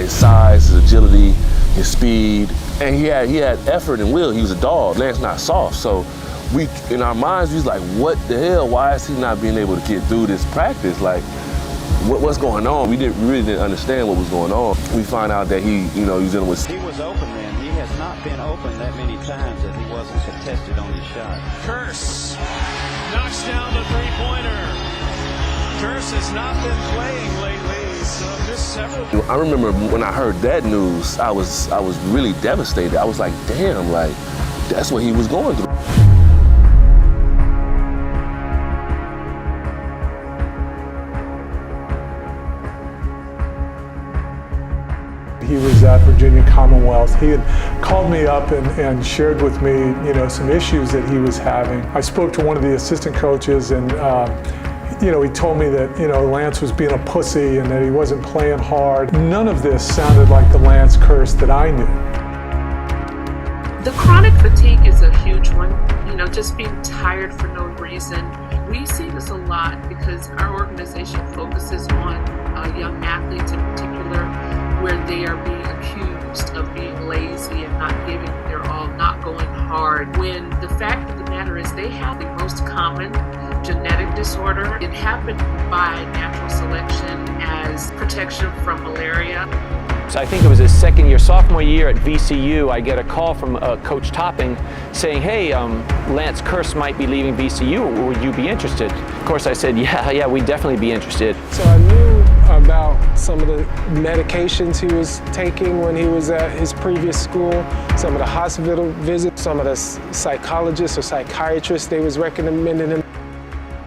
his size, his agility, his speed, and he had effort and will. He was a dog. Lance not soft, so we, in our minds, we was like, what the hell? Why is he not being able to get through this practice? Like, what's going on? We really didn't understand what was going on. We find out that he was dealing with. He was open then. He has not been open that many times that he wasn't contested on his shot. Kearse knocks down the three-pointer. Kearse has not been playing lately, so missed several. I remember when I heard that news, I was really devastated. I was like, damn, like, that's what he was going through. He was at Virginia Commonwealth. He had called me up and shared with me, some issues that he was having. I spoke to one of the assistant coaches, and he told me that Lance was being a pussy and that he wasn't playing hard. None of this sounded like the Lance Kearse that I knew. The chronic fatigue is a huge one. Just being tired for no reason. We see this a lot because our organization focuses on young athletes in particular, where they are being accused of being lazy and not giving their all, not going hard, when the fact of the matter is they have the most common genetic disorder. It happened by natural selection as protection from malaria. So I think it was his sophomore year at VCU, I get a call from Coach Topping saying, hey, Lance Kearse might be leaving VCU, would you be interested? Of course I said, yeah, we'd definitely be interested. So I knew about some of the medications he was taking when he was at his previous school, some of the hospital visits, some of the psychologists or psychiatrists they was recommending him.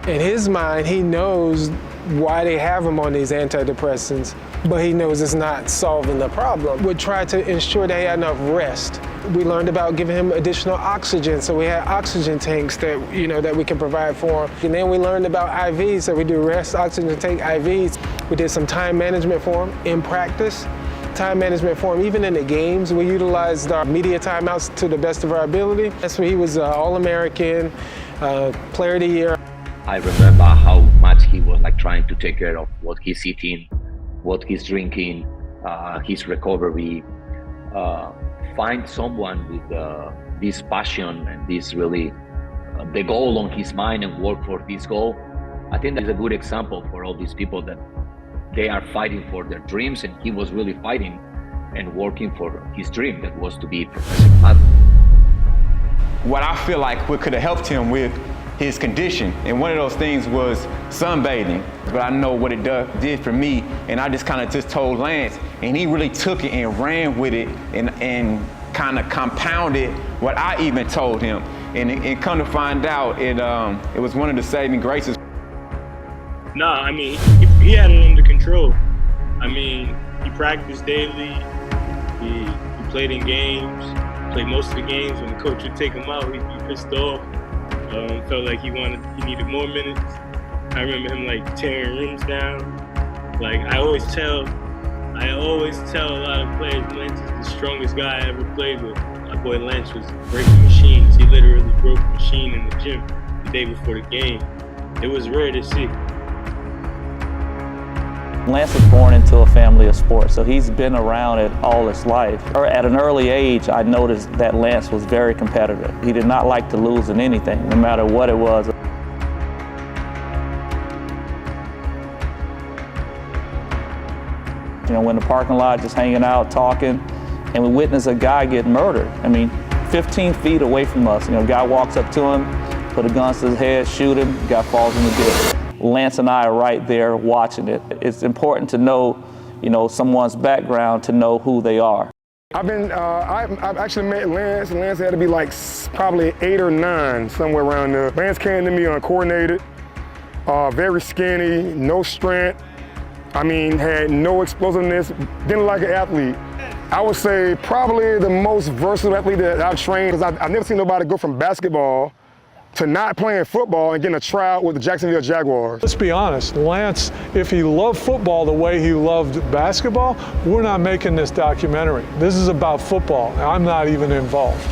In his mind, he knows why they have him on these antidepressants, but he knows it's not solving the problem. We tried to ensure that he had enough rest. We learned about giving him additional oxygen, so we had oxygen tanks that that we can provide for him. And then we learned about IVs, so we do rest, oxygen tank, IVs. We did some time management for him in practice, time management for him even in the games. We utilized our media timeouts to the best of our ability. That's where he was All-American, Player of the Year. I remember how much he was trying to take care of what he's eating, what he's drinking, his recovery. Find someone with this passion and this really the goal on his mind and work for this goal. I think that's a good example for all these people that they are fighting for their dreams, and he was really fighting and working for his dream that was to be a professional athlete. What I feel like what could have helped him with his condition, and one of those things was sunbathing. But I know what it did for me, and I just kind of just told Lance, and he really took it and ran with it and kind of compounded what I even told him. And come to find out, it was one of the saving graces. Nah, I mean, he had it under control. I mean, he practiced daily, he played in games, played most of the games. When the coach would take him out, he'd be pissed off. Felt like he needed more minutes. I remember him tearing rims down. I always tell a lot of players, Lance is the strongest guy I ever played with. My boy Lance was breaking machines. He literally broke a machine in the gym the day before the game. It was rare to see. Lance was born into a family of sports, so he's been around it all his life. At an early age, I noticed that Lance was very competitive. He did not like to lose in anything, no matter what it was. We're in the parking lot just hanging out, talking, and we witnessed a guy get murdered. 15 feet away from us. A guy walks up to him, put a gun to his head, shoot him, the guy falls in the ditch. Lance and I are right there watching it. It's important to know, someone's background to know who they are. I've actually met Lance. Lance had to be probably 8 or 9, somewhere around there. Lance came to me uncoordinated, very skinny, no strength. Had no explosiveness, didn't like an athlete. I would say probably the most versatile athlete that I've trained, because I've never seen nobody go from basketball to not playing football and getting a tryout with the Jacksonville Jaguars. Let's be honest, Lance, if he loved football the way he loved basketball, we're not making this documentary. This is about football. I'm not even involved.